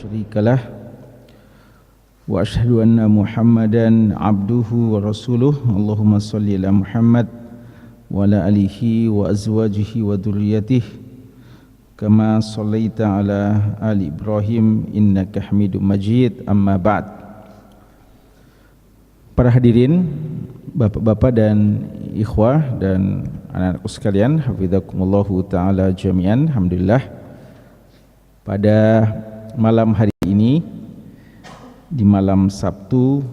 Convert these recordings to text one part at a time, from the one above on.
شريك له وأشهد أن محمدا عبده ورسوله اللهم صل على محمد وعلى آله وأزواجه وذريته كما صليت على آل إبراهيم إنك حميد مجيد أما بعد. Para hadirin, bapak-bapak dan ikhwah dan anak-anakku sekalian, hafizakumullahu ta'ala jami'an. Alhamdulillah, pada malam hari ini, di malam Sabtu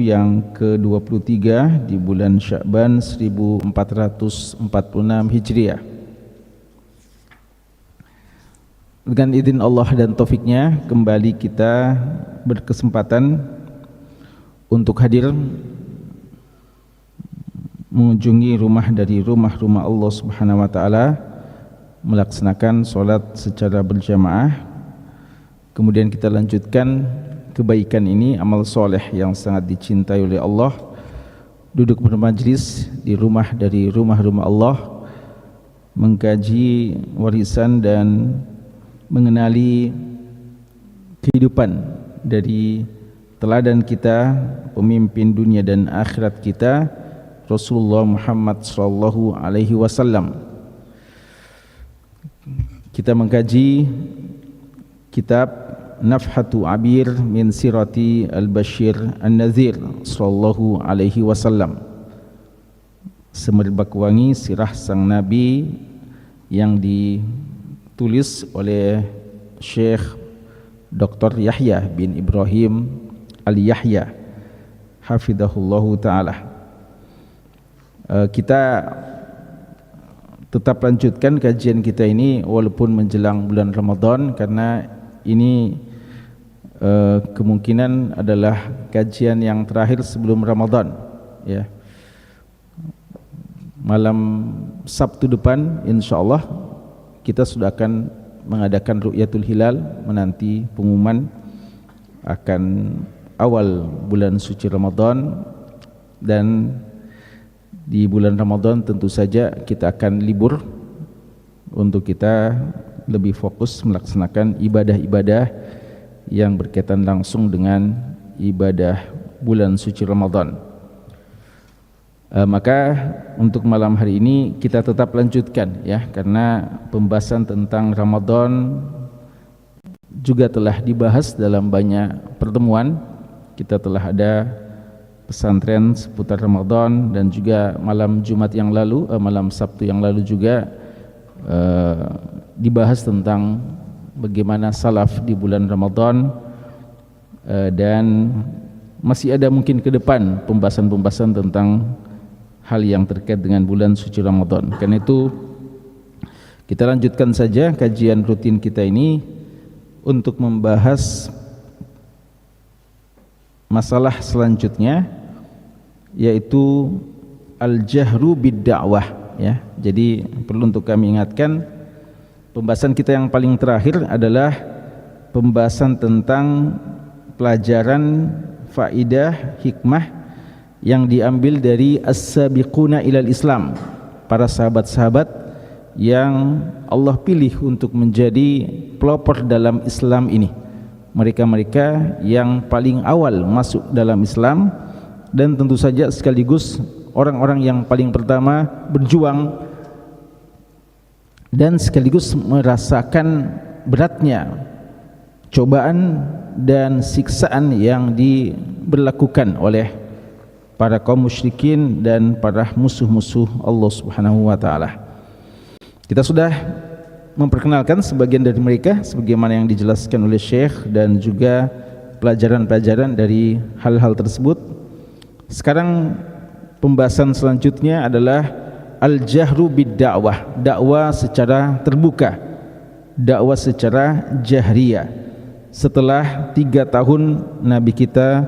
yang ke-23 di bulan Sya'ban 1446 Hijriah, dengan izin Allah dan taufiknya kembali kita berkesempatan untuk hadir mengunjungi rumah dari rumah-rumah Allah Subhanahu wa taala, melaksanakan salat secara berjamaah. Kemudian kita lanjutkan kebaikan ini, amal soleh yang sangat dicintai oleh Allah, duduk bermajlis di rumah dari rumah-rumah Allah, mengkaji warisan dan mengenali kehidupan dari teladan kita, pemimpin dunia dan akhirat kita, Rasulullah Muhammad sallallahu alaihi wasallam. Kita mengkaji kitab Nafhatu Abir min Sirati Al-Bashir An-Nadhir sallallahu alaihi wasallam, semerbak wangi sirah sang Nabi yang ditulis oleh Syekh Dr. Yahya bin Ibrahim Al-Yahya hafidhahullahu ta'ala. Kita tetap lanjutkan kajian kita ini walaupun menjelang bulan Ramadan, karena ini kemungkinan adalah kajian yang terakhir sebelum Ramadan, ya. Malam Sabtu depan insyaallah kita sudah akan mengadakan Ru'yatul Hilal, menanti pengumuman akan awal bulan suci Ramadan. Dan di bulan Ramadan tentu saja kita akan libur untuk kita lebih fokus melaksanakan ibadah-ibadah yang berkaitan langsung dengan ibadah bulan suci Ramadan. Maka untuk malam hari ini kita tetap lanjutkan, ya, karena pembahasan tentang Ramadan juga telah dibahas dalam banyak pertemuan. Kita telah ada pesantren seputar Ramadan, dan juga malam Jumat yang lalu, malam Sabtu yang lalu juga dibahas tentang bagaimana salaf di bulan Ramadan, dan masih ada mungkin ke depan pembahasan-pembahasan tentang hal yang terkait dengan bulan suci Ramadan. Karena itu kita lanjutkan saja kajian rutin kita ini untuk membahas masalah selanjutnya, yaitu al-jahru bid-da'wah, ya. Jadi perlu untuk kami ingatkan, pembahasan kita yang paling terakhir adalah pembahasan tentang pelajaran faidah hikmah yang diambil dari as-sabiquna ilal Islam, para sahabat-sahabat yang Allah pilih untuk menjadi pelopor dalam Islam ini. Mereka-mereka yang paling awal masuk dalam Islam, dan tentu saja sekaligus orang-orang yang paling pertama berjuang dan sekaligus merasakan beratnya cobaan dan siksaan yang diberlakukan oleh para kaum musyrikin dan para musuh-musuh Allah Subhanahu wa taala. Kita sudah memperkenalkan sebagian dari mereka sebagaimana yang dijelaskan oleh Syekh, dan juga pelajaran-pelajaran dari hal-hal tersebut. Sekarang pembahasan selanjutnya adalah al-jahru bid-da'wah, dakwah secara terbuka, dakwah secara jahriyah. Setelah 3 tahun Nabi kita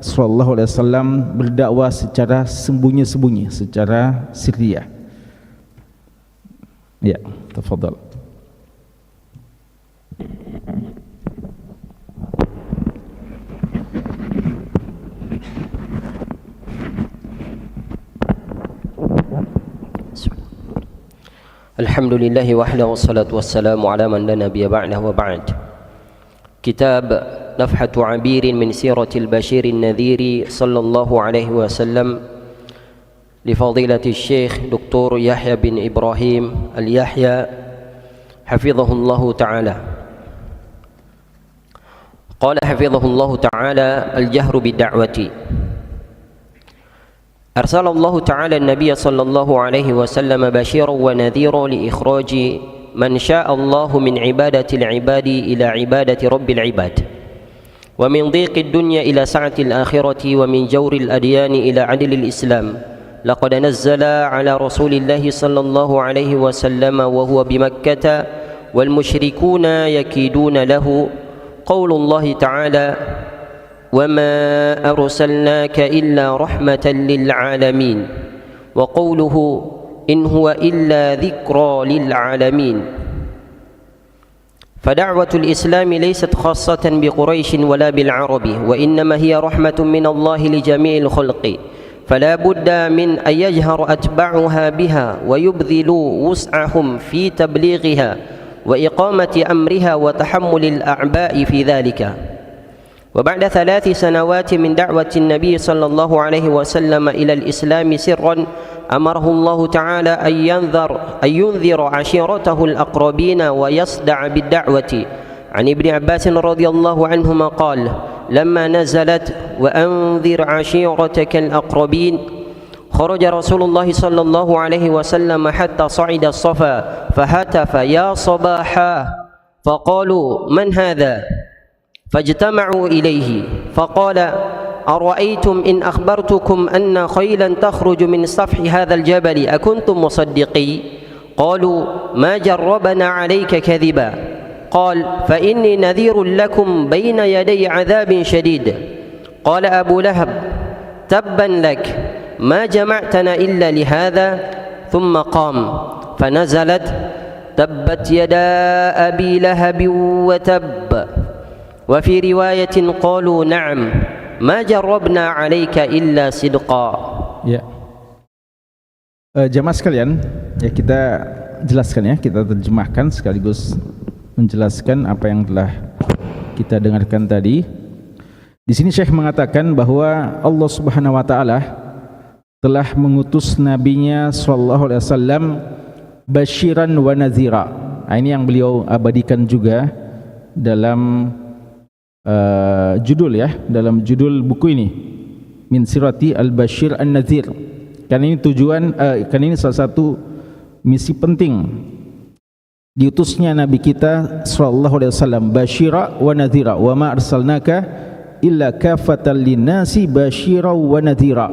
sallallahu alaihi wasallam berdakwah secara sembunyi-sembunyi, secara sirriyah. Ya, tafadhal. Alhamdulillahi wahda wassalatu wassalamu ala man la nabiyya ba'dah wa ba'd. Kitab Nafhatu 'Abirin min Siratil Bashirin Nadhiri sallallahu alaihi wasallam li fadilati Syekh Dr. Yahya bin Ibrahim Al-Yahya hafizahullahu ta'ala. Qala hafizahullahu ta'ala al-jahru bid-da'wati. أرسل الله تعالى النبي صلى الله عليه وسلم بشيرا ونذيرا لإخراج من شاء الله من عبادة العباد إلى عبادة رب العباد، ومن ضيق الدنيا إلى سعة الآخرة، ومن جور الأديان إلى عدل الإسلام. لقد نزل على رسول الله صلى الله عليه وسلم وهو بمكة والمشركون يكيدون له قول الله تعالى: وما أرسلناك إلا رحمة للعالمين، وقوله: إن هو إلا ذكرى للعالمين. فدعوة الإسلام ليست خاصة بقريش ولا بالعرب، وإنما هي رحمة من الله لجميع الخلق، فلا بد من أن يجهر أتباعها بها ويبذلوا وسعهم في تبليغها وإقامة أمرها وتحمل الأعباء في ذلك. وبعد 3 سنوات من دعوة النبي صلى الله عليه وسلم إلى الإسلام سرا، أمره الله تعالى أن ينذر عشيرته الأقربين ويصدع بالدعوة. عن ابن عباس رضي الله عنهما قال: لما نزلت وأنذر عشيرتك الأقربين، خرج رسول الله صلى الله عليه وسلم حتى صعد الصفا فهتف: يا صباحا! فقالوا: من هذا؟ فاجتمعوا إليه فقال: أرأيتم إن أخبرتكم أن خيلا تخرج من سفح هذا الجبل أكنتم مصدقي؟ قالوا: ما جربنا عليك كذبا. قال: فإني نذير لكم بين يدي عذاب شديد. قال أبو لهب: تبا لك، ما جمعتنا إلا لهذا. ثم قام فنزلت: تبت يدا أبي لهب وتب. وفي رواية قالوا: نعم، ما جربنا عليك إلا صدقا. Ya. Jamaah sekalian, ya kita jelaskan ya, kita terjemahkan sekaligus menjelaskan apa yang telah kita dengarkan tadi. Di sini Syekh mengatakan bahwa Allah Subhanahu wa taala telah mengutus nabinya sallallahu alaihi wasallam basyiran wa nadhira. Ini yang beliau abadikan juga dalam judul ya, dalam judul buku ini, Min Sirati Al-Bashir An-Nadhir. Karena ini karena ini salah satu misi penting diutusnya Nabi kita sallallahu alaihi wasallam, basyira wa nadhira, wa ma arsalnaka illa kafatan linnasi basyira wa nadhira.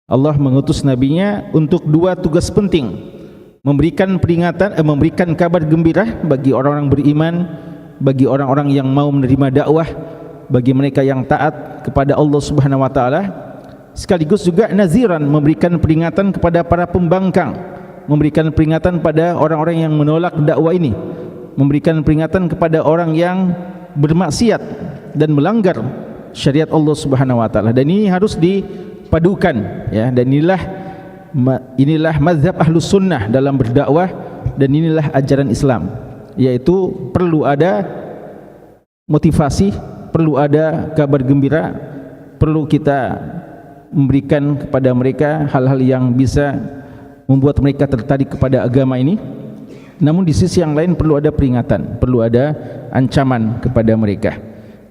Allah mengutus nabinya untuk 2 tugas penting: memberikan peringatan, memberikan kabar gembira bagi orang-orang beriman, bagi orang-orang yang mau menerima dakwah, bagi mereka yang taat kepada Allah Subhanahu wa taala, sekaligus juga naziran, memberikan peringatan kepada para pembangkang, memberikan peringatan pada orang-orang yang menolak dakwah ini, memberikan peringatan kepada orang yang bermaksiat dan melanggar syariat Allah Subhanahu wa taala. Dan ini harus dipadukan ya, dan inilah mazhab Ahlus Sunnah dalam berdakwah, dan inilah ajaran Islam, yaitu perlu ada motivasi, perlu ada kabar gembira, perlu kita memberikan kepada mereka hal-hal yang bisa membuat mereka tertarik kepada agama ini. Namun di sisi yang lain perlu ada peringatan, perlu ada ancaman kepada mereka,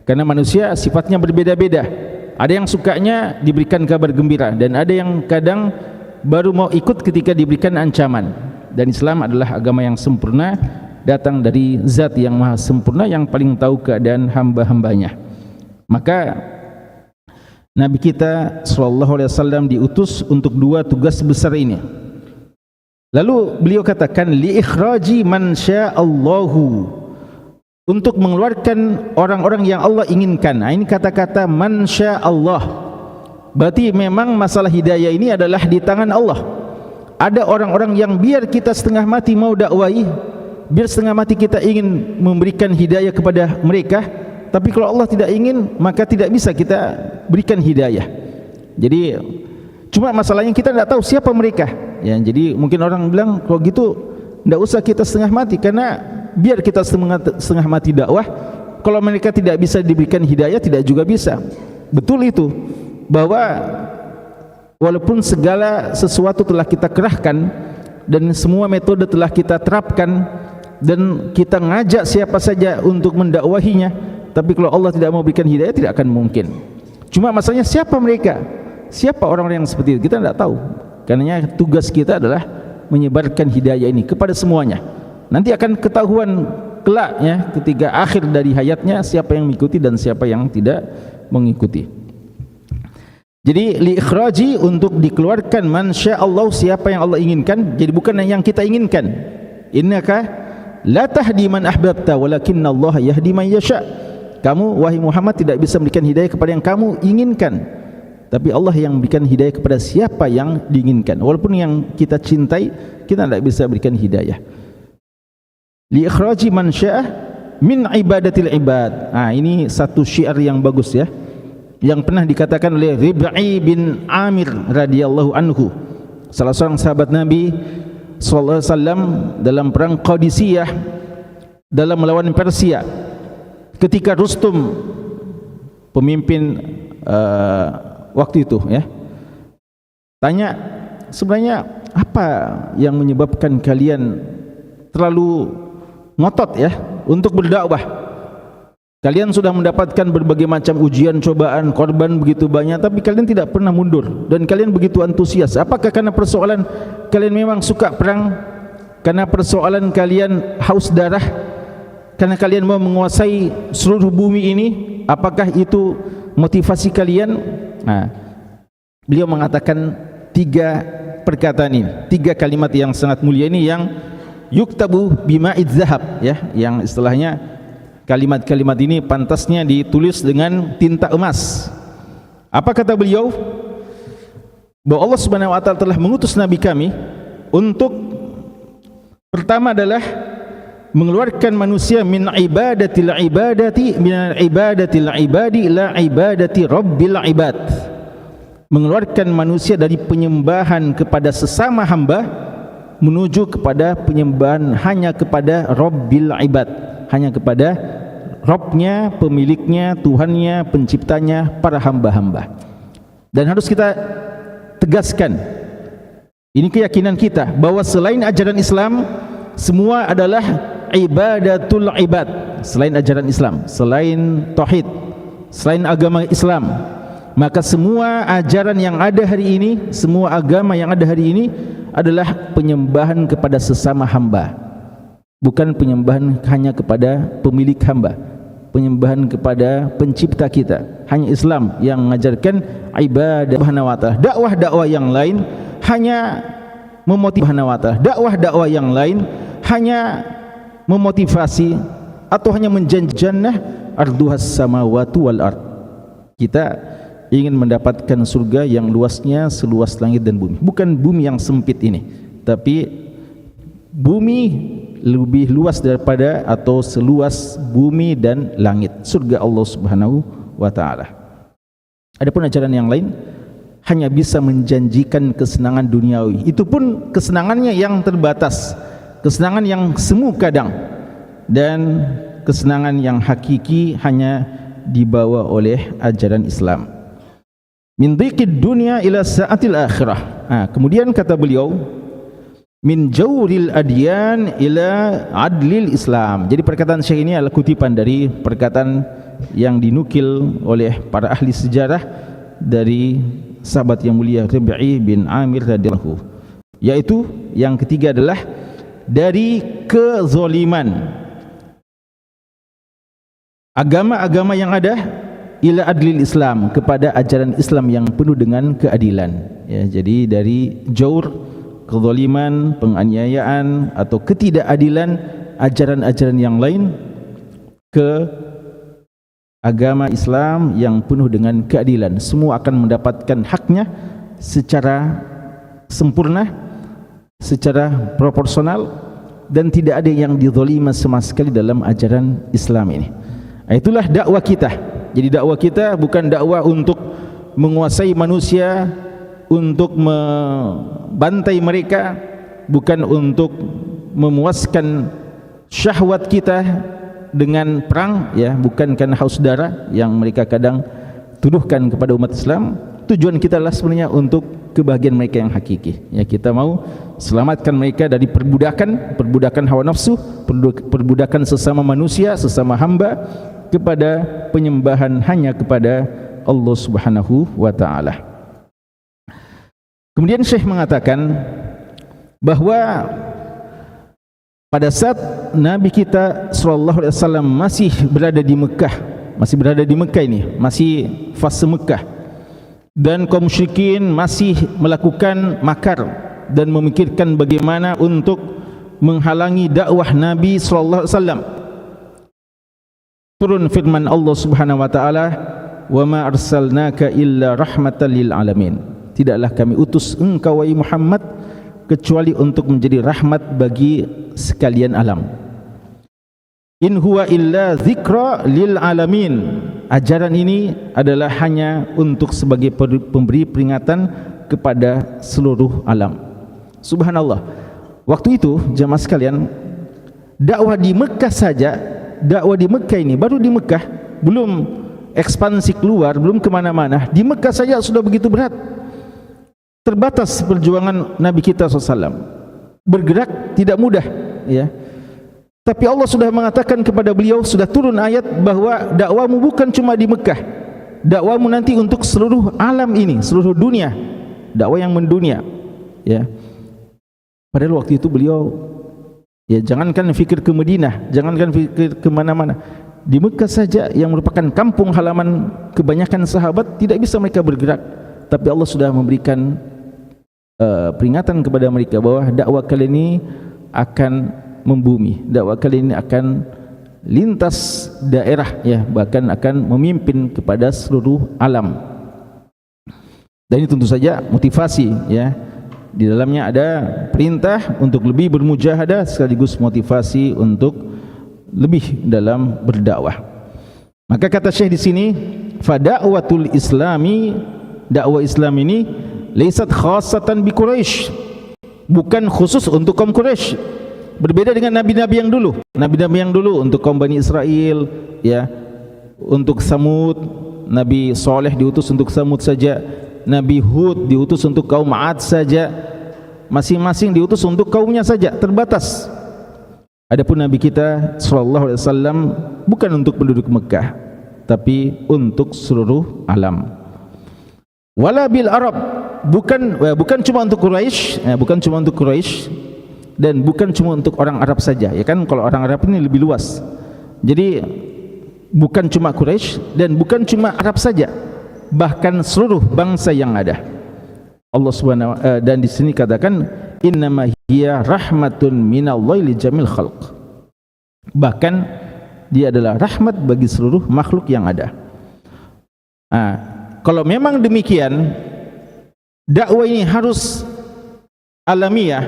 karena manusia sifatnya berbeda-beda. Ada yang sukanya diberikan kabar gembira, dan ada yang kadang baru mau ikut ketika diberikan ancaman. Dan Islam adalah agama yang sempurna, datang dari zat yang maha sempurna, yang paling tahu keadaan hamba-hambanya. Maka Nabi kita sallallahu alaihi wasallam diutus untuk 2 tugas besar ini. Lalu beliau katakan li ikhraji man sya'allahu, untuk mengeluarkan orang-orang yang Allah inginkan. Ini kata-kata man sya'allah, berarti memang masalah hidayah ini adalah di tangan Allah. Ada orang-orang yang biar kita setengah mati mau dakwai, biar setengah mati kita ingin memberikan hidayah kepada mereka, tapi kalau Allah tidak ingin, maka tidak bisa kita berikan hidayah. Jadi cuma masalahnya kita tidak tahu siapa mereka ya. Jadi mungkin orang bilang, kalau gitu tidak usah kita setengah mati, karena biar kita setengah mati dakwah, kalau mereka tidak bisa diberikan hidayah, tidak juga bisa. Betul itu, bahwa walaupun segala sesuatu telah kita kerahkan dan semua metode telah kita terapkan dan kita ngajak siapa saja untuk mendakwahinya, tapi kalau Allah tidak mau berikan hidayah, tidak akan mungkin. Cuma masalahnya siapa mereka? Siapa orang-orang yang seperti itu? Kita tidak tahu. Karena tugas kita adalah menyebarkan hidayah ini kepada semuanya. Nanti akan ketahuan kelak ya, ketika akhir dari hayatnya, siapa yang mengikuti dan siapa yang tidak mengikuti. Jadi liikhraji, untuk dikeluarkan, man sya'allahu, siapa yang Allah inginkan. Jadi bukan yang kita inginkan. Innaka la tahdi man ahbabta walakinnallaha yahdi man yasha. Kamu wahai Muhammad tidak bisa memberikan hidayah kepada yang kamu inginkan, tapi Allah yang memberikan hidayah kepada siapa yang diinginkan. Walaupun yang kita cintai, kita tidak bisa berikan hidayah. Li ikhraji man syaa min ibadatil ibad. Ini satu syiar yang bagus ya, yang pernah dikatakan oleh Rib'i bin Amir radhiyallahu anhu, salah seorang sahabat Nabi sallallahu alaihi wasallam, dalam perang Qadisiyah, dalam melawan Persia, ketika Rustum pemimpin waktu itu ya, tanya, sebenarnya apa yang menyebabkan kalian terlalu ngotot ya untuk berdakwah? Kalian sudah mendapatkan berbagai macam ujian, cobaan, korban begitu banyak, tapi kalian tidak pernah mundur dan kalian begitu antusias. Apakah karena persoalan kalian memang suka perang? Karena persoalan kalian haus darah? Karena kalian mau menguasai seluruh bumi ini? Apakah itu motivasi kalian? Beliau mengatakan 3 perkataan ini, 3 kalimat yang sangat mulia ini, yang yuktabu bima'id zahab ya, yang istilahnya kalimat-kalimat ini pantasnya ditulis dengan tinta emas. Apa kata beliau? Bahwa Allah Subhanahu wa taala telah mengutus nabi kami untuk, pertama adalah mengeluarkan manusia min ibadatil ibadati, min ibadatil ibadi ila ibadati rabbil ibad. Mengeluarkan manusia dari penyembahan kepada sesama hamba menuju kepada penyembahan hanya kepada Rabbil ibad, hanya kepada Rabbnya, pemiliknya, Tuhannya, penciptanya para hamba-hamba. Dan harus kita tegaskan, ini keyakinan kita, bahwa selain ajaran Islam, semua adalah ibadatul ibad. Selain ajaran Islam, selain tauhid, selain agama Islam, maka semua ajaran yang ada hari ini, semua agama yang ada hari ini adalah penyembahan kepada sesama hamba, bukan penyembahan hanya kepada pemilik hamba, penyembahan kepada pencipta kita. Hanya Islam yang mengajarkan ibadah Subhanahu wa taala. Dakwah-dakwah yang lain hanya memotivasi, dakwah-dakwah yang lain hanya memotivasi atau hanya menjanji jannah arduhas samawati wal ard. Kita ingin mendapatkan surga yang luasnya seluas langit dan bumi, bukan bumi yang sempit ini, tapi bumi lebih luas daripada atau seluas bumi dan langit, surga Allah Subhanahu wa taala. Adapun ajaran yang lain hanya bisa menjanjikan kesenangan duniawi, itu pun kesenangannya yang terbatas, kesenangan yang semu kadang, dan kesenangan yang hakiki hanya dibawa oleh ajaran Islam. Min dhiqid dunya ila sa'atil akhirah. Kemudian kata beliau, min jawril adyan ila adlil Islam. Jadi perkataan Syekh ini adalah kutipan dari perkataan yang dinukil oleh para ahli sejarah dari sahabat yang mulia Rib'i bin Amir radhiyallahu anhu, yaitu yang ketiga adalah dari kezaliman agama-agama yang ada ila adlil Islam, kepada ajaran Islam yang penuh dengan keadilan ya. Jadi dari jawr, kezaliman, penganiayaan atau ketidakadilan ajaran-ajaran yang lain ke agama Islam yang penuh dengan keadilan. Semua akan mendapatkan haknya secara sempurna, secara proporsional, dan tidak ada yang dizalima sama sekali dalam ajaran Islam ini. Itulah dakwah kita. Jadi dakwah kita bukan dakwah untuk menguasai manusia, untuk membantai mereka, bukan untuk memuaskan syahwat kita dengan perang, ya, bukan karena haus darah yang mereka kadang tuduhkan kepada umat Islam. Tujuan kita adalah sebenarnya untuk kebahagiaan mereka yang hakiki. Ya, kita mau selamatkan mereka dari perbudakan hawa nafsu, perbudakan sesama manusia, sesama hamba, kepada penyembahan hanya kepada Allah Subhanahu wa taala. Kemudian Syekh mengatakan bahwa pada saat Nabi kita sallallahu alaihi wasallam masih berada di Mekah ini, masih fase Mekah, dan kaum musyrikin masih melakukan makar dan memikirkan bagaimana untuk menghalangi dakwah Nabi sallallahu alaihi wasallam. Turun firman Allah Subhanahu wa taala, "Wa ma arsalnaka illa rahmatan lil alamin." Tidaklah kami utus engkau wahai Muhammad kecuali untuk menjadi rahmat bagi sekalian alam. In huwa illa dzikra lil alamin. Ajaran ini adalah hanya untuk sebagai pemberi peringatan kepada seluruh alam. Subhanallah. Waktu itu jemaah sekalian, dakwah di Mekah saja, dakwah di Mekah ini, baru di Mekah, belum ekspansi keluar, belum kemana-mana, di Mekah saja sudah begitu berat. Terbatas perjuangan Nabi kita SAW, bergerak tidak mudah, ya. Tapi Allah sudah mengatakan kepada beliau, sudah turun ayat bahwa dakwamu bukan cuma di Mekah, dakwamu nanti untuk seluruh alam ini, seluruh dunia, dakwah yang mendunia, ya. Padahal waktu itu beliau, ya, jangankan fikir ke Madinah, jangankan fikir ke mana-mana, di Mekah saja yang merupakan kampung halaman kebanyakan sahabat, tidak bisa mereka bergerak. Tapi Allah sudah memberikan peringatan kepada mereka bahwa dakwah kalian ini akan membumi, dakwah kalian ini akan lintas daerah, ya, bahkan akan memimpin kepada seluruh alam. Dan ini tentu saja motivasi, ya, di dalamnya ada perintah untuk lebih bermujahadah sekaligus motivasi untuk lebih dalam berdakwah. Maka kata Syekh di sini, fa da'watul islami, dakwah Islam ini laisat khassatan bi Quraisy, bukan khusus untuk kaum Quraisy. Berbeda dengan nabi-nabi yang dulu. Nabi-nabi yang dulu untuk kaum Bani Israel, ya, untuk Samud, Nabi Saleh diutus untuk Samud saja, Nabi Hud diutus untuk kaum Ad saja, masing-masing diutus untuk kaumnya saja, terbatas. Adapun Nabi kita sallallahu alaihi wasallam bukan untuk penduduk Mekah, tapi untuk seluruh alam. Wala bil Arab, bukan cuma untuk Quraisy, bukan cuma untuk Quraisy, dan bukan cuma untuk orang Arab saja, ya kan, kalau orang Arab ini lebih luas. Jadi bukan cuma Quraisy dan bukan cuma Arab saja, bahkan seluruh bangsa yang ada. Allah Subhanahu dan di sini katakan innama hiya rahmatun minallahi li jamil khalq. Bahkan dia adalah rahmat bagi seluruh makhluk yang ada. Kalau memang demikian, dakwah ini harus alamiah,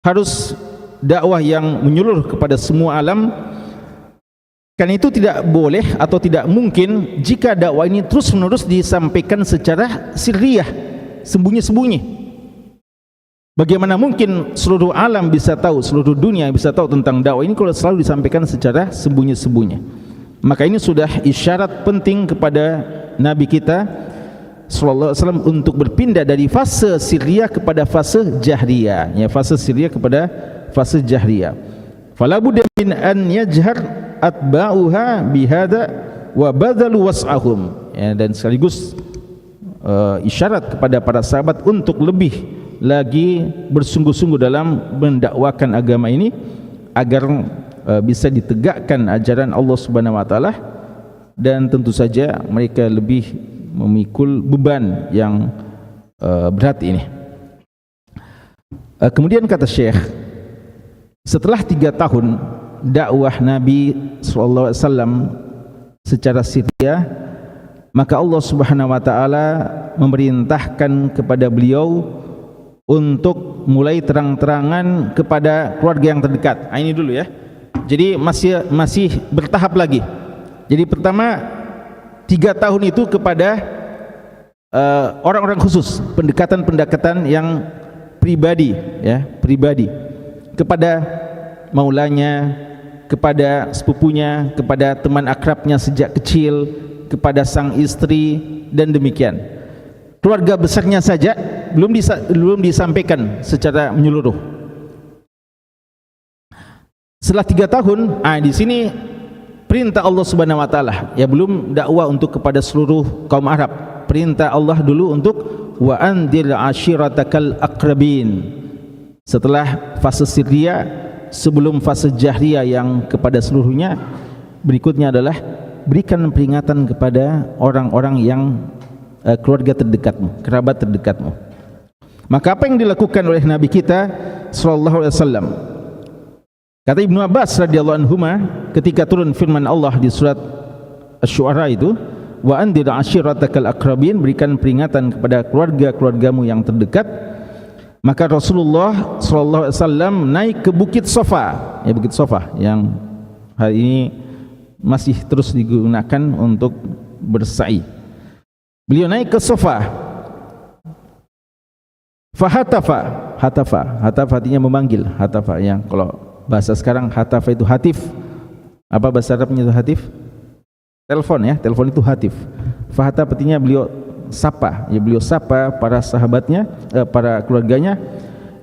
harus dakwah yang menyeluruh kepada semua alam. Kan itu tidak boleh atau tidak mungkin jika dakwah ini terus-menerus disampaikan secara sirriyah, sembunyi-sembunyi. Bagaimana mungkin seluruh alam bisa tahu, seluruh dunia bisa tahu tentang dakwah ini kalau selalu disampaikan secara sembunyi-sembunyi? Maka ini sudah isyarat penting kepada Nabi kita sallallahu alaihi wasallam untuk berpindah dari fase sirriyah kepada fase jahriyah, ya, fase sirriyah kepada fase jahriyah. Fala budda min an yajhar atba'uha bihada wa badhalu was'ahum, ya, dan sekaligus isyarat kepada para sahabat untuk lebih lagi bersungguh-sungguh dalam mendakwakan agama ini agar bisa ditegakkan ajaran Allah Subhanahu wa taala, dan tentu saja mereka lebih memikul beban yang berat ini. Kemudian kata Syekh, setelah 3 tahun dakwah Nabi sallallahu alaihi wasallam secara sirriyah, maka Allah Subhanahu wa taala memerintahkan kepada beliau untuk mulai terang-terangan kepada keluarga yang terdekat. Ini dulu, ya. Jadi masih bertahap lagi. Jadi pertama 3 tahun itu kepada orang-orang khusus, pendekatan-pendekatan yang pribadi, ya, pribadi. kepada maulanya, kepada sepupunya, kepada teman akrabnya sejak kecil, kepada sang istri, dan demikian. Keluarga besarnya saja belum disampaikan secara menyeluruh. Setelah 3 tahun, di sini perintah Allah Subhanahu wa taala, ya, belum dakwah untuk kepada seluruh kaum Arab. Perintah Allah dulu untuk wa andir ashiratakal aqrabin. Setelah fase sirriya, sebelum fase jahriyah yang kepada seluruhnya, berikutnya adalah berikan peringatan kepada orang-orang yang keluarga terdekatmu, kerabat terdekatmu. Maka apa yang dilakukan oleh Nabi kita sallallahu alaihi wasallam? Kata Ibnu Abbas radhiyallahu anhuma, ketika turun firman Allah di surat Asy-Syu'ara itu, wa andir ashiratakal aqrabin, berikan peringatan kepada keluarga-keluargamu yang terdekat, maka Rasulullah sallallahu alaihi wasallam naik ke Bukit Safa, ya, Bukit Safa yang hari ini masih terus digunakan untuk bersa'i. Beliau naik ke Safa. Fahatafa, hatafa artinya memanggil, hatafa yang kalau bahasa sekarang hatafa itu hatif. Apa bahasa Arabnya itu hatif? Telepon, ya, telepon itu hatif. Fahataf artinya beliau sapa, ya, beliau sapa para sahabatnya, para keluarganya.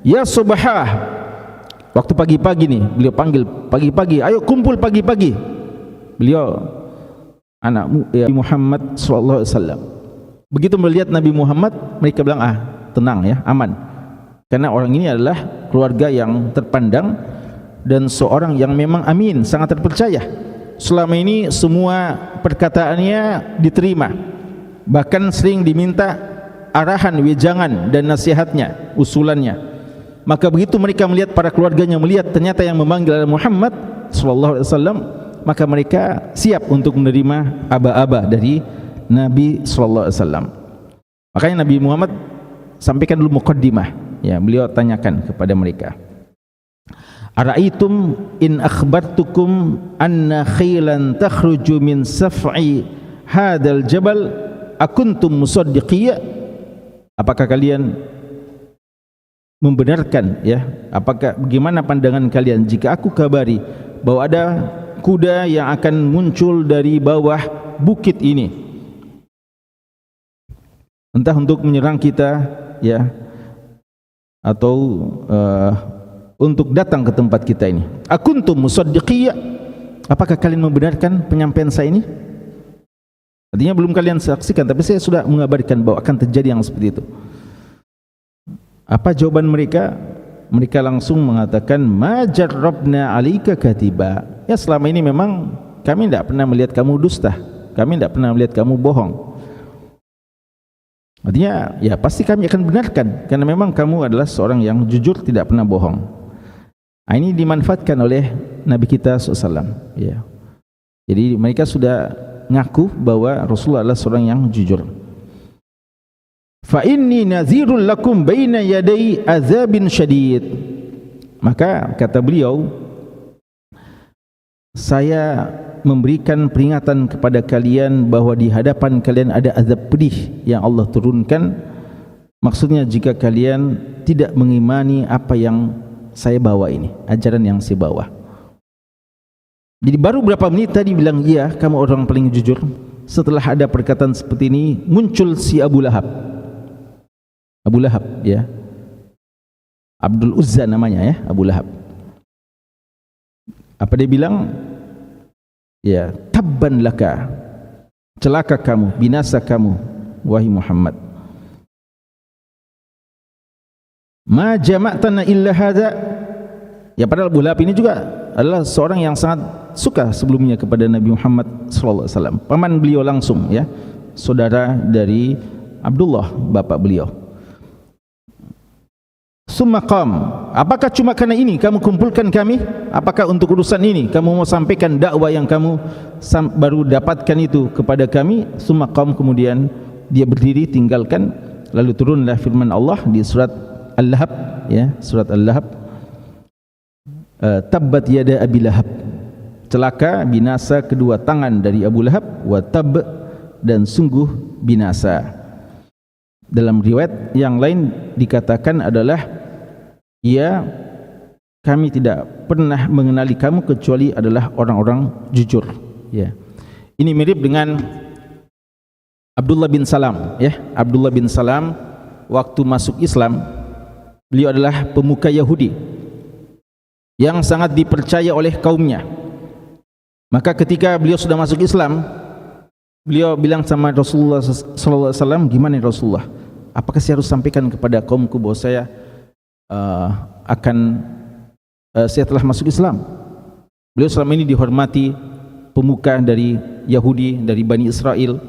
Ya subhah, waktu pagi-pagi nih beliau panggil, pagi-pagi, ayo kumpul pagi-pagi. Beliau anak Muhammad sallallahu alaihi wasallam. Begitu melihat Nabi Muhammad, mereka bilang, tenang ya, aman, karena orang ini adalah keluarga yang terpandang dan seorang yang memang amin, sangat terpercaya. Selama ini semua perkataannya diterima, bahkan sering diminta arahan, wejangan dan nasihatnya, usulannya. Maka begitu mereka melihat, para keluarganya melihat ternyata yang memanggil adalah Muhammad sallallahu alaihi wasallam, maka mereka siap untuk menerima aba-aba dari Nabi sallallahu alaihi wasallam. Makanya Nabi Muhammad sampaikan dulu muqaddimah, ya, beliau tanyakan kepada mereka, ara'aitum in akhbartukum anna khailan takhruju min saf'i hadzal jabal akuntum musaddiqiyya? Apakah kalian membenarkan, ya, apakah bagaimana pandangan kalian jika aku kabari bahwa ada kuda yang akan muncul dari bawah bukit ini, entah untuk menyerang kita, ya, atau untuk datang ke tempat kita ini. Akuntum musaddiqiyya, apakah kalian membenarkan penyampaian saya ini? Artinya belum kalian saksikan, tapi saya sudah mengabarkan bahwa akan terjadi yang seperti itu. Apa jawaban mereka? Mereka langsung mengatakan, ma jarrabna 'alaika katiba. Ya, selama ini memang kami tidak pernah melihat kamu dusta, kami tidak pernah melihat kamu bohong. Artinya, ya, pasti kami akan benarkan, karena memang kamu adalah seorang yang jujur, tidak pernah bohong. Ini dimanfaatkan oleh Nabi kita SAW, ya. Jadi mereka sudah ngaku bahwa Rasulullah adalah seorang yang jujur. Fa inni nazirul lakum baina yaday azabin syadid. Maka kata beliau, saya memberikan peringatan kepada kalian bahwa di hadapan kalian ada azab pedih yang Allah turunkan. Maksudnya jika kalian tidak mengimani apa yang saya bawa ini, ajaran yang saya bawa. Jadi baru berapa menit tadi bilang, iya kamu orang paling jujur. Setelah ada perkataan seperti ini, muncul si Abu Lahab, ya, Abdul Uzza namanya, ya, Abu Lahab. Apa dia bilang? Ya, tabban laka, celaka kamu, binasa kamu, wahai Muhammad. Ma jama'tana illa hadza. Ya, padahal Abu Lahab ini juga adalah seorang yang sangat suka sebelumnya kepada Nabi Muhammad sallallahu alaihi wasallam. Paman beliau langsung, ya, saudara dari Abdullah, bapak beliau. Summa qam, apakah cuma karena ini kamu kumpulkan kami? Apakah untuk urusan ini kamu mau sampaikan dakwah yang kamu baru dapatkan itu kepada kami? Summa qam, kemudian dia berdiri tinggalkan, lalu turunlah firman Allah di surat Al-Lahab, ya, surat Al-Lahab. Tabbat yada Abi Lahab, celaka, binasa kedua tangan dari Abu Lahab, wa tab, dan sungguh binasa. Dalam riwayat yang lain dikatakan adalah ia kami tidak pernah mengenali kamu kecuali adalah orang-orang jujur. Ya. Ini mirip dengan Abdullah bin Salam, ya. Abdullah bin Salam waktu masuk Islam, beliau adalah pemuka Yahudi yang sangat dipercaya oleh kaumnya. Maka ketika beliau sudah masuk Islam, beliau bilang sama Rasulullah sallallahu alaihi wasallam, "Gimana ya Rasulullah? Apakah saya harus sampaikan kepada kaumku bahwa saya saya telah masuk Islam?" Beliau selama ini dihormati pemuka dari Yahudi, dari Bani Israel.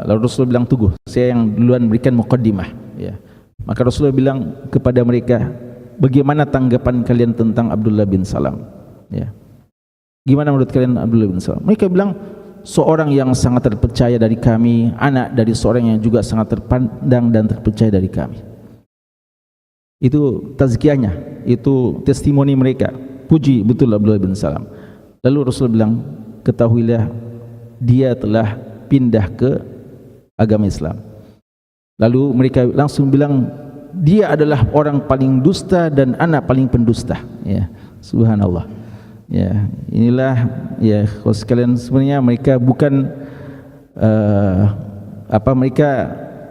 Lalu Rasulullah bilang, "Tunggu, saya yang duluan berikan muqaddimah." Ya. Maka Rasulullah bilang kepada mereka, "Bagaimana tanggapan kalian tentang Abdullah bin Salam?" Ya. Gimana menurut kalian Abdullah bin Salam? Mereka bilang, seorang yang sangat terpercaya dari kami, anak dari seorang yang juga sangat terpandang dan terpercaya dari kami. Itu tazkiyahnya, itu testimoni mereka. Puji betul Abdullah bin Salam. Lalu Rasul bilang, ketahuilah dia telah pindah ke agama Islam. Lalu mereka langsung bilang, dia adalah orang paling dusta dan anak paling pendusta. Ya, subhanallah. Ya, inilah ya kalau sekalian, sebenarnya mereka bukan mereka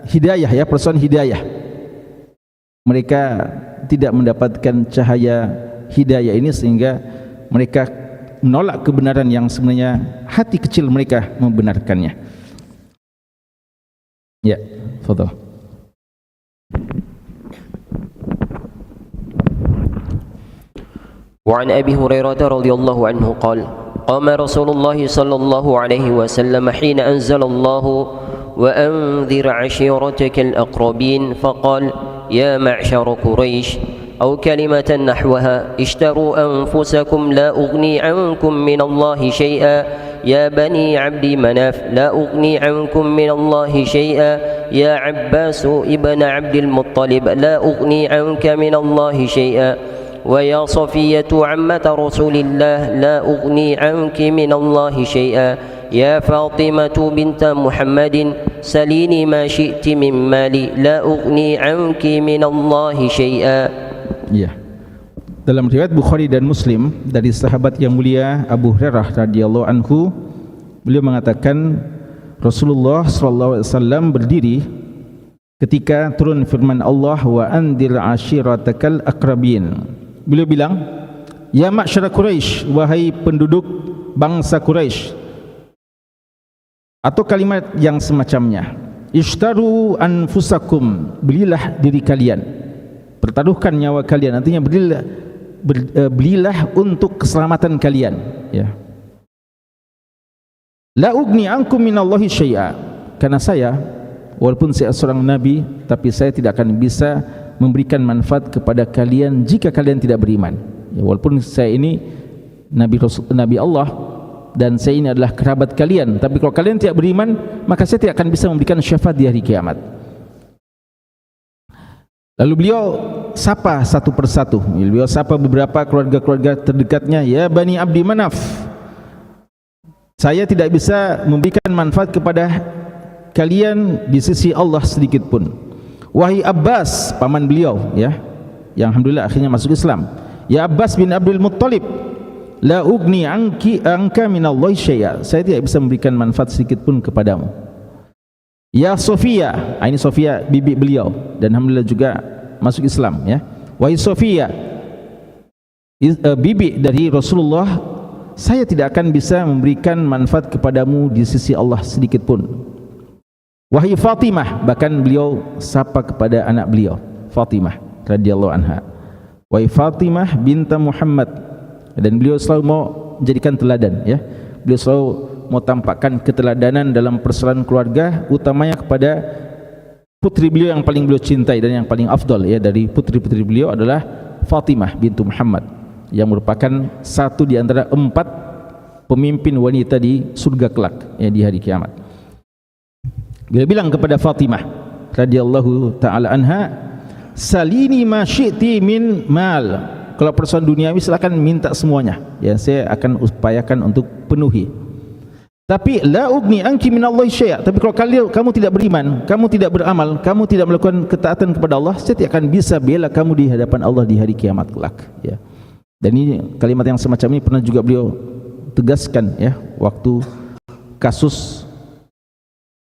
hidayah, ya, persoalan hidayah. Mereka tidak mendapatkan cahaya hidayah ini sehingga mereka menolak kebenaran yang sebenarnya hati kecil mereka membenarkannya. Ya, fadhal. وعن أبي هريرة رضي الله عنه قال قام رسول الله صلى الله عليه وسلم حين أنزل الله وأنذر عشيرتك الأقربين فقال يا معشر قريش أو كلمة نحوها اشتروا أنفسكم لا أغني عنكم من الله شيئا يا بني عبد مناف لا أغني عنكم من الله شيئا يا عباس ابن عبد المطلب لا أغني عنك من الله شيئا ويا صفية عمة رسول الله لا أغني عنك من الله شيئا يا فاطمة بنت محمد سليني ما شئت من مالي لا أغني عنك من الله شيئا. Ya. Dalam riwayat Bukhari dan Muslim dari sahabat yang mulia Abu Hurairah radhiyallahu anhu, beliau mengatakan Rasulullah sallallahu alaihi wasallam berdiri ketika turun firman Allah, wa andir ashiratakal aqrabin. Beliau bilang, ya ma'syara Quraisy, wahai penduduk bangsa Quraisy, atau kalimat yang semacamnya, ishtaru anfusakum, belilah diri kalian, pertaruhkan nyawa kalian, artinya belilah untuk keselamatan kalian, ya. La ugni ankum minallahi syai'a, karena saya walaupun saya seorang nabi, tapi saya tidak akan bisa memberikan manfaat kepada kalian jika kalian tidak beriman, ya, walaupun saya ini nabi Allah dan saya ini adalah kerabat kalian, tapi kalau kalian tidak beriman, maka saya tidak akan bisa memberikan syafaat di hari kiamat. Lalu beliau sapa satu persatu, beliau sapa beberapa keluarga-keluarga terdekatnya, ya Bani Abdi Manaf, saya tidak bisa memberikan manfaat kepada kalian di sisi Allah sedikit pun. Wahai Abbas, paman beliau, ya, yang alhamdulillah akhirnya masuk Islam, ya Abbas bin Abdul Muttalib, la ugni anka minallahi syai'a, saya tidak bisa memberikan manfaat sedikit pun kepadamu. Ya Sofia, ini Sofia bibi beliau dan alhamdulillah juga masuk Islam, ya. Wahai Sofia, bibi dari Rasulullah, saya tidak akan bisa memberikan manfaat kepadamu di sisi Allah sedikit pun. Wahai Fatimah, bahkan beliau sapa kepada anak beliau Fatimah radhiyallahu anha, wahai Fatimah binta Muhammad, dan beliau selalu mau jadikan teladan, ya. Beliau selalu mau tampakkan keteladanan dalam persoalan keluarga, utamanya kepada putri beliau yang paling beliau cintai dan yang paling afdal, ya, dari putri-putri beliau adalah Fatimah bintu Muhammad, yang merupakan satu di antara 4 pemimpin wanita di surga kelak, ya, di hari kiamat. Dia bilang kepada Fatimah radhiyallahu taala anha, salini ma syi'ti min mal, kalau persoalan duniawi silakan minta semuanya, ya, saya akan upayakan untuk penuhi. Tapi la ugni anki minallahi syai'a. Tapi kalau kamu tidak beriman, kamu tidak beramal, kamu tidak melakukan ketaatan kepada Allah, saya tidak akan bisa bela kamu di hadapan Allah di hari kiamat kelak, ya. Dan ini kalimat yang semacam ini pernah juga beliau tegaskan, ya, waktu kasus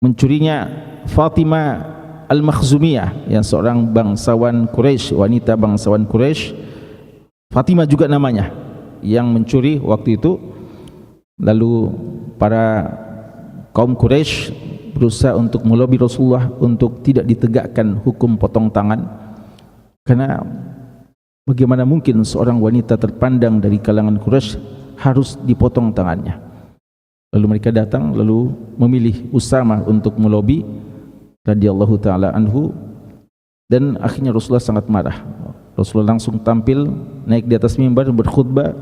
mencurinya Fatimah Al-Makhzumiyah, yang seorang bangsawan Quraisy, wanita bangsawan Quraisy, Fatimah juga namanya, yang mencuri waktu itu. Lalu para kaum Quraisy berusaha untuk melobi Rasulullah untuk tidak ditegakkan hukum potong tangan, karena bagaimana mungkin seorang wanita terpandang dari kalangan Quraisy harus dipotong tangannya. Lalu mereka datang lalu memilih Usama untuk melobi radhiyallahu taala anhu, dan akhirnya Rasulullah sangat marah. Rasulullah langsung tampil, naik di atas mimbar berkhutbah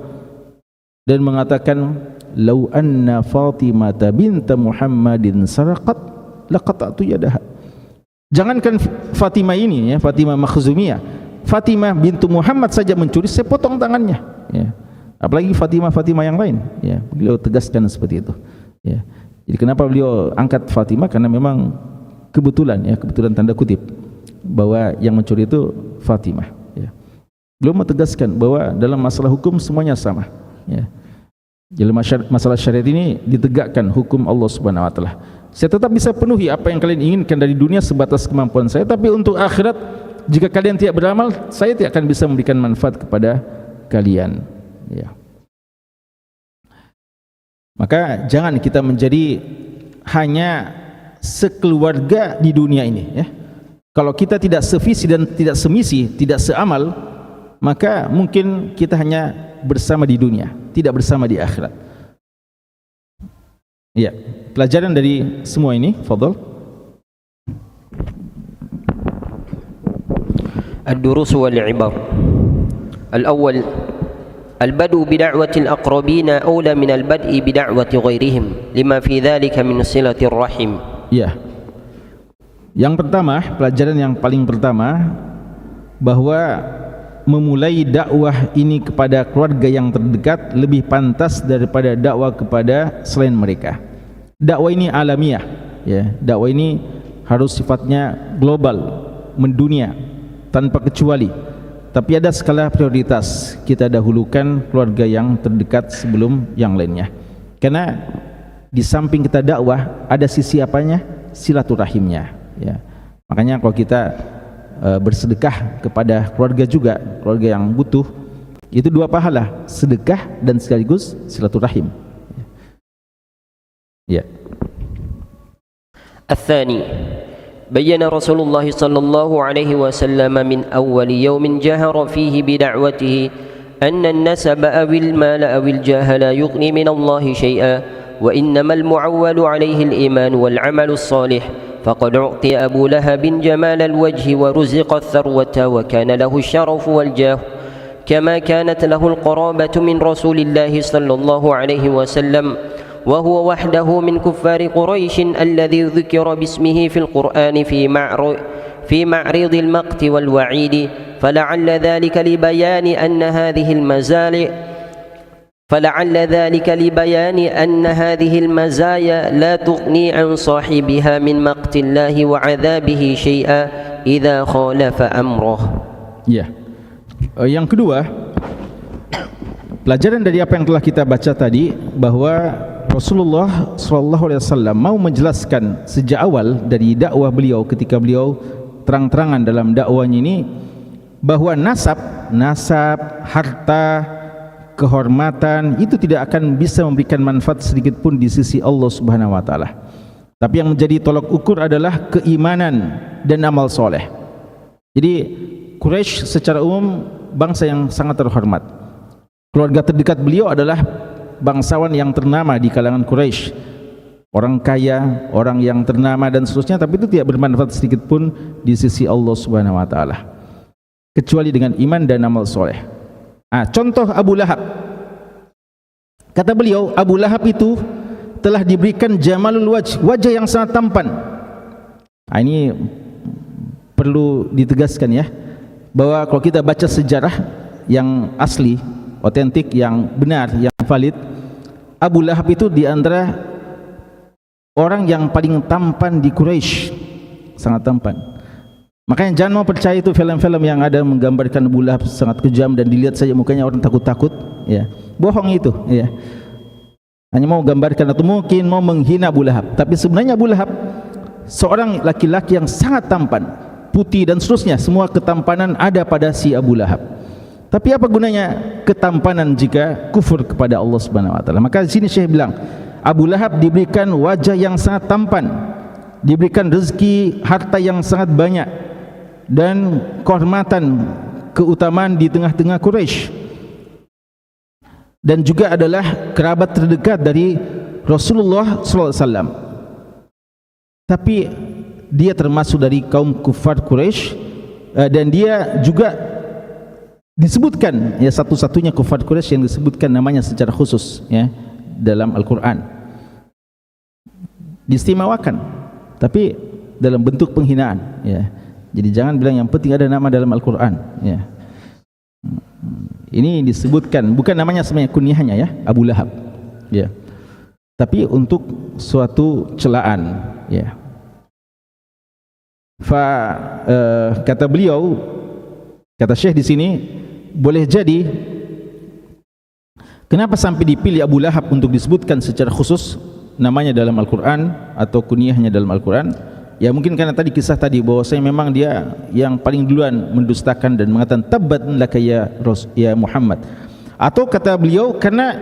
dan mengatakan, "Lau anna Fatimah binta Muhammadin saraqat laqata'tu yadaha." Jangankan Fatimah ini, ya, Fatimah Makhzumiyah, Fatimah bintu Muhammad saja mencuri, saya potong tangannya, ya. Apalagi Fatimah yang lain, ya. Beliau tegaskan seperti itu, ya. Jadi kenapa beliau angkat Fatimah? Karena memang kebetulan, ya, kebetulan tanda kutip, bahwa yang mencuri itu Fatimah, ya. Beliau menegaskan bahwa dalam masalah hukum semuanya sama, ya. Dalam masalah syariat ini ditegakkan hukum Allah Subhanahu wa taala. Saya tetap bisa penuhi apa yang kalian inginkan dari dunia sebatas kemampuan saya, tapi untuk akhirat jika kalian tidak beramal, saya tidak akan bisa memberikan manfaat kepada kalian, ya. Maka jangan kita menjadi hanya sekeluarga di dunia ini, ya. Kalau kita tidak sevisi dan tidak semisi, tidak seamal, maka mungkin kita hanya bersama di dunia, tidak bersama di akhirat. Ya, pelajaran dari semua ini, fadhal. الدروس والعبر. الأول: البدء بدعوة الأقربين أولى من البدء بدعوة غيرهم لما في ذلك من صلة الرحم. Ya. Yang pertama, pelajaran yang paling pertama, bahwa memulai dakwah ini kepada keluarga yang terdekat lebih pantas daripada dakwah kepada selain mereka. Dakwah ini alamiah, ya. Dakwah ini harus sifatnya global, mendunia, tanpa kecuali. Tapi ada skala prioritas. Kita dahulukan keluarga yang terdekat sebelum yang lainnya. Karena di samping kita dakwah, ada sisi apanya? Silaturahimnya, ya. Makanya kalau kita bersedekah kepada keluarga juga, keluarga yang butuh, itu dua pahala, sedekah dan sekaligus silaturahim, ya. الثاني: بين رسول الله صلى الله عليه وسلم من أول يوم جهر فيه بدعوته أن النسب أو المال أو الجاه لا يغني من الله شيئا، وإنما المعول عليه الإيمان والعمل الصالح. فقد أعطي أبو لهب جمال الوجه ورزق الثروة وكان له الشرف والجاه، كما كانت له القرابة من رسول الله صلى الله عليه وسلم، وهو وحده من كفار قريش الذي ذكر باسمه في القرآن في معرض المقت والوعيد. فلعل ذلك لبيان أن هذه المزايا لا تغني عن صاحبها من مقت الله وعذابه شيئا إذا خالف أمره. Ya. Yang kedua, pelajaran dari apa yang telah kita baca tadi, bahwa Rasulullah SAW mau menjelaskan sejak awal dari dakwah beliau, ketika beliau terang-terangan dalam dakwahnya ini, bahwa nasab, harta, kehormatan itu tidak akan bisa memberikan manfaat sedikit pun di sisi Allah Subhanahu wa taala. Tapi yang menjadi tolak ukur adalah keimanan dan amal soleh. Jadi Quraisy secara umum bangsa yang sangat terhormat. Keluarga terdekat beliau adalah bangsawan yang ternama di kalangan Quraisy, orang kaya, orang yang ternama dan seterusnya, tapi itu tidak bermanfaat sedikit pun di sisi Allah Subhanahu wa taala, kecuali dengan iman dan amal soleh. Contoh Abu Lahab. Kata beliau, Abu Lahab itu telah diberikan jamalul wajah yang sangat tampan. Ini perlu ditegaskan, ya, bahwa kalau kita baca sejarah yang asli, otentik, yang benar, yang valid, Abu Lahab itu di antara orang yang paling tampan di Quraisy, sangat tampan. Makanya jangan mau percaya itu film-film yang ada menggambarkan Abu Lahab sangat kejam dan dilihat saja mukanya orang takut-takut, ya. Bohong itu, ya. Hanya mau gambarkan atau mungkin mau menghina Abu Lahab. Tapi sebenarnya Abu Lahab seorang laki-laki yang sangat tampan, putih dan seterusnya. Semua ketampanan ada pada si Abu Lahab. Tapi apa gunanya ketampanan jika kufur kepada Allah Subhanahu wa taala? Maka di sini Syekh bilang, Abu Lahab diberikan wajah yang sangat tampan, diberikan rezeki harta yang sangat banyak dan kehormatan, keutamaan di tengah-tengah Quraisy, dan juga adalah kerabat terdekat dari Rasulullah sallallahu alaihi wasallam. Tapi dia termasuk dari kaum kufar Quraisy, dan dia juga disebutkan, ya, satu-satunya kufar Quraisy yang disebutkan namanya secara khusus, ya, dalam Al-Quran. Diistimewakan, tapi dalam bentuk penghinaan, ya. Jadi jangan bilang yang penting ada nama dalam Al-Quran, ya. Ini disebutkan, bukan namanya sebenarnya, kunyahnya, ya, Abu Lahab, ya, tapi untuk suatu celaan, ya. Kata beliau, kata Syekh di sini, boleh jadi kenapa sampai dipilih Abu Lahab untuk disebutkan secara khusus namanya dalam Al-Quran atau kunyahnya dalam Al-Quran. Ya mungkin karena tadi kisah tadi bahwasanya memang dia yang paling duluan mendustakan dan mengatakan tabbat laka ya Muhammad. Atau kata beliau karena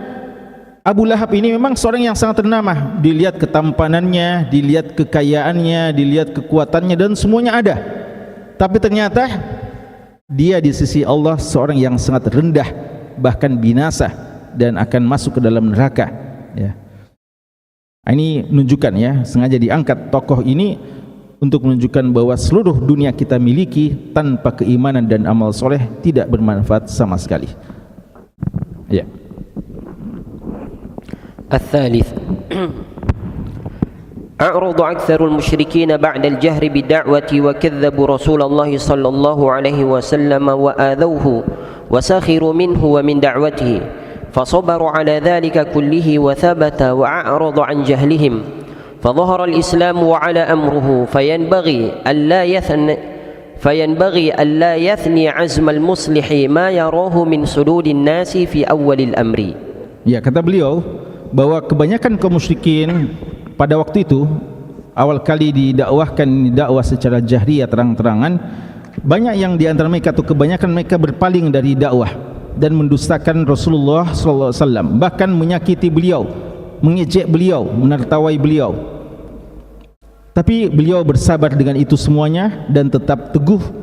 Abu Lahab ini memang seorang yang sangat ternama, dilihat ketampanannya, dilihat kekayaannya, dilihat kekuatannya dan semuanya ada. Tapi ternyata dia di sisi Allah seorang yang sangat rendah, bahkan binasa dan akan masuk ke dalam neraka, ya. Ini menunjukkan, ya, sengaja diangkat tokoh ini untuk menunjukkan bahwa seluruh dunia kita miliki tanpa keimanan dan amal soleh tidak bermanfaat sama sekali, ya. الثالث أعرض أكثر المشركين بعد الجهر بالدعوة وكذبوا رسول الله صلى الله عليه وسلم وآذوه وسخروا منه ومن دعوته فصبروا على ذلك كله وثبت وأعرض عن جهلهم فظهر الإسلام وعلى أمره فينبغي ألا يثني عزم المصلح ما يراه من سدود الناس في أول الأمر. Ya, kata beliau bahwa kebanyakan kaum musyrikin pada waktu itu awal kali didakwahkan dakwah secara jahriyah terang-terangan, banyak yang di antara mereka atau kebanyakan mereka berpaling dari dakwah dan mendustakan Rasulullah sallallahu alaihi wasallam, bahkan menyakiti beliau, mengejek beliau, menertawai beliau. Tapi beliau bersabar dengan itu semuanya dan tetap teguh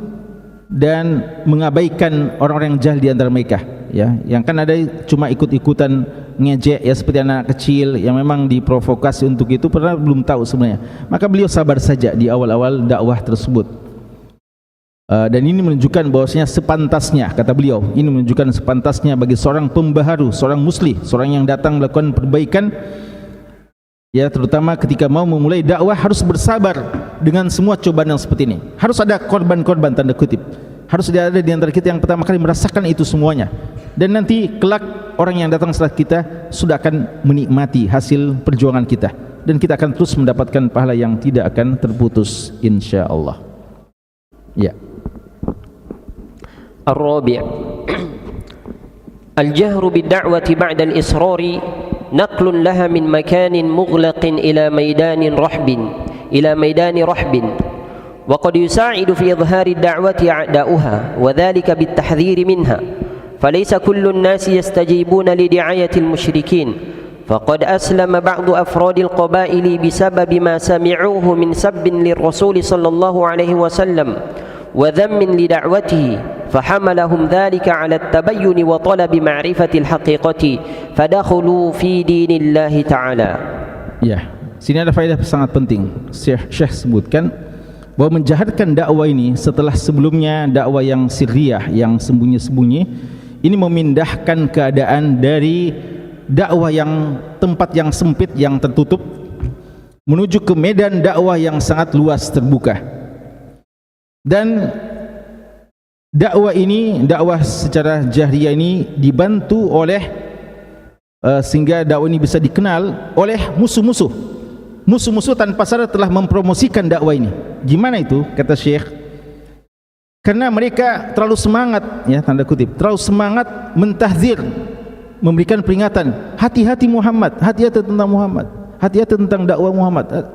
dan mengabaikan orang-orang yang jahil di antara mereka, ya, yang kan ada cuma ikut-ikutan ngejek, ya, seperti anak kecil yang memang diprovokasi untuk itu padahal belum tahu sebenarnya. Maka beliau sabar saja di awal-awal dakwah tersebut. Dan ini menunjukkan bahwasanya sepantasnya, kata beliau, ini menunjukkan sepantasnya bagi seorang pembaharu, seorang muslih, seorang yang datang melakukan perbaikan, ya, terutama ketika mau memulai dakwah harus bersabar dengan semua cobaan yang seperti ini. Harus ada korban-korban tanda kutip. Harus ada di antara kita yang pertama kali merasakan itu semuanya. Dan nanti kelak orang yang datang setelah kita sudah akan menikmati hasil perjuangan kita dan kita akan terus mendapatkan pahala yang tidak akan terputus insyaallah. Ya. الرابع الجهر بالدعوة بعد الإصرار نقل لها من مكان مغلق إلى ميدان رحب وقد يساعد في إظهار الدعوة أعداؤها وذلك بالتحذير منها فليس كل الناس يستجيبون لدعاية المشركين فقد أسلم بعض أفراد القبائل بسبب ما سمعوه من سب للرسول صلى الله عليه وسلم وذم لدعوته فحملهم ذلك على التبين وطلب معرفة الحقيقة فدخلوا في دين الله تعالى. Ya, sini ada faedah sangat penting. Syekh sebutkan bahwa menjaharkan dakwah ini setelah sebelumnya dakwah yang sirriyah, yang sembunyi-sembunyi, ini memindahkan keadaan dari dakwah yang tempat yang sempit, yang tertutup, menuju ke medan dakwah yang sangat luas, terbuka. Dan dakwah ini, dakwah secara jahriyah ini dibantu oleh sehingga dakwah ini bisa dikenal oleh musuh-musuh musuh-musuh tanpa sadar telah mempromosikan dakwah ini. Gimana itu? Kata Syekh, karena mereka terlalu semangat, ya tanda kutip, terlalu semangat mentahzir, memberikan peringatan, hati-hati Muhammad, hati-hati tentang Muhammad, hati-hati tentang dakwah Muhammad.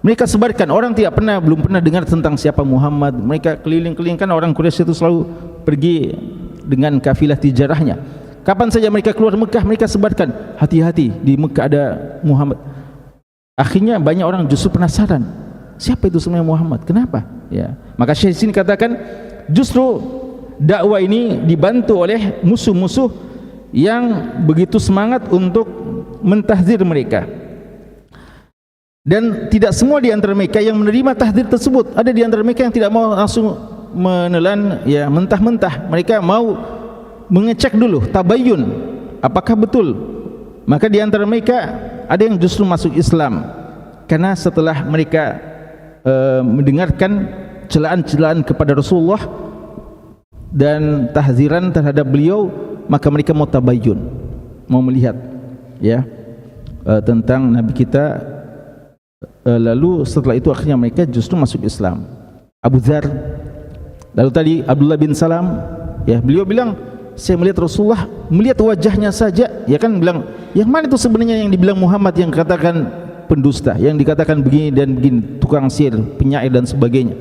Mereka sebarkan, orang belum pernah dengar tentang siapa Muhammad. Mereka keliling-keliling, kan orang Quraisy itu selalu pergi dengan kafilah tijarahnya. Kapan saja mereka keluar Mekah, mereka sebarkan, hati-hati di Mekah ada Muhammad. Akhirnya banyak orang justru penasaran, siapa itu sebenarnya Muhammad? Kenapa? Ya, maka Syekh sini katakan, justru dakwah ini dibantu oleh musuh-musuh yang begitu semangat untuk mentahzir mereka. Dan tidak semua di antara mereka yang menerima tahzir tersebut. Ada di antara mereka yang tidak mau langsung menelan, ya mentah-mentah. Mereka mau mengecek dulu, tabayyun, apakah betul. Maka di antara mereka ada yang justru masuk Islam karena setelah mereka mendengarkan celaan-celaan kepada Rasulullah dan tahziran terhadap beliau, maka mereka mau tabayyun, mau melihat, ya, tentang Nabi kita. Lalu setelah itu akhirnya mereka justru masuk Islam. Abu Dzar, lalu tadi Abdullah bin Salam, ya, beliau bilang, saya melihat Rasulullah, melihat wajahnya saja, ya kan, bilang, yang mana itu sebenarnya yang dibilang Muhammad, yang katakan pendusta, yang dikatakan begini dan begini, tukang sihir, penyair dan sebagainya,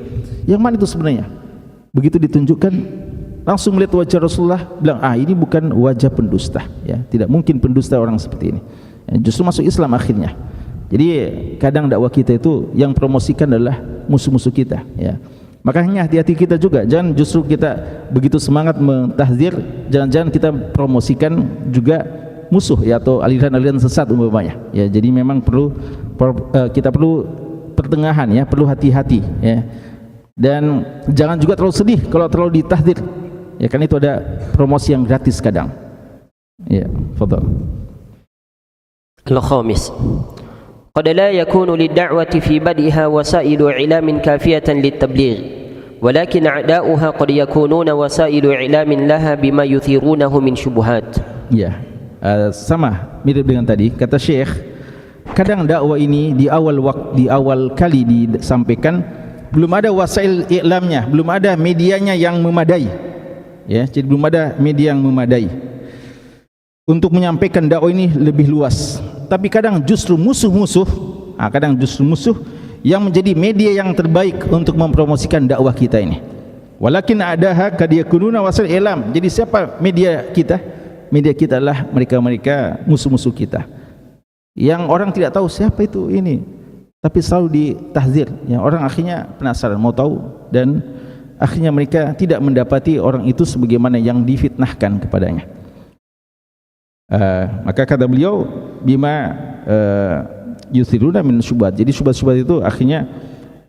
yang mana itu sebenarnya? Begitu ditunjukkan, langsung melihat wajah Rasulullah, bilang, ini bukan wajah pendusta, ya, tidak mungkin pendusta orang seperti ini, ya, justru masuk Islam akhirnya. Jadi kadang dakwah kita itu yang promosikan adalah musuh-musuh kita, ya. Makanya hati-hati kita juga, jangan justru kita begitu semangat mentahzir, jangan-jangan kita promosikan juga musuh, ya, atau aliran-aliran sesat umpamanya, ya. Jadi memang kita perlu pertengahan, ya, perlu hati-hati, ya. Dan jangan juga terlalu sedih kalau terlalu ditahzir, ya, karena itu ada promosi yang gratis kadang, ya. Fadhal. Al-khamis, قد لا يكون للدعوة في بدئها وسائل إعلام كافية للتبليغ، ولكن أعداؤها قد يكونون وسائل إعلام لها بما يثيرونه من شبهات. Ya, sama mirip dengan tadi kata Syekh. Kadang dakwah ini di awal kali disampaikan belum ada wasail i'lamnya, belum ada medianya yang memadai, ya. Jadi belum ada media yang memadai untuk menyampaikan dakwah ini lebih luas. Tapi kadang justru musuh yang menjadi media yang terbaik untuk mempromosikan dakwah kita ini. Walakin adaha kad yakununa wasal ilam. Jadi siapa media kita? Media kita adalah mereka-mereka musuh-musuh kita, yang orang tidak tahu siapa itu ini, tapi selalu ditahzir, ya. Orang akhirnya penasaran, mau tahu, dan akhirnya mereka tidak mendapati orang itu sebagaimana yang difitnahkan kepadanya. Maka kata beliau, bima yusiruna min syubhat. Jadi syubhat-syubhat itu akhirnya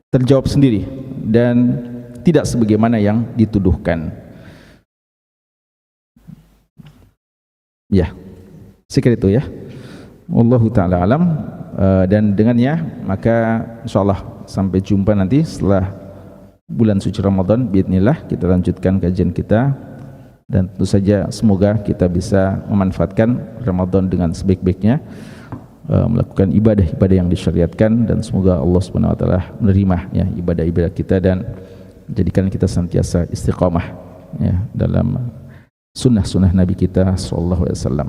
terjawab sendiri dan tidak sebagaimana yang dituduhkan. Ya, sekira itu, ya. Wallahu ta'ala alam. Dan dengannya maka insyaallah sampai jumpa nanti setelah bulan suci Ramadan, biidznillah kita lanjutkan kajian kita. Dan tentu saja semoga kita bisa memanfaatkan Ramadan dengan sebaik-baiknya, melakukan ibadah-ibadah yang disyariatkan, dan semoga Allah Subhanahu wa taala menerima, ya, ibadah-ibadah kita dan jadikan kita senantiasa istiqamah, ya, dalam sunnah-sunnah Nabi kita sallallahu alaihi wasallam.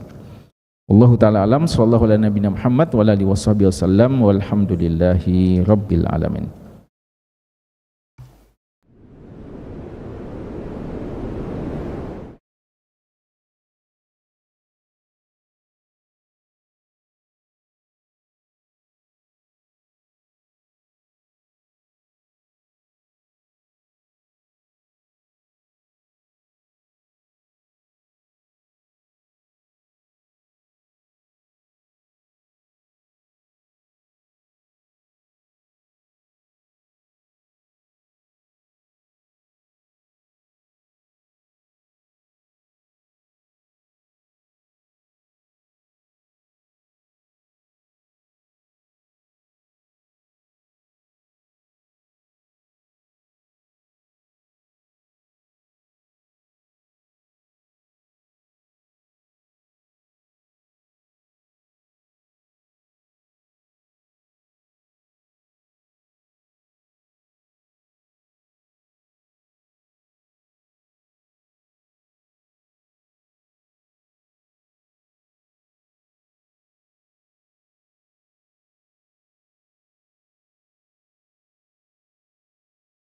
Wallahu taala alam, sallallahu ala nabiyina Muhammad wa ala alihi washabihi wasallam, walhamdulillahi rabbil alamin.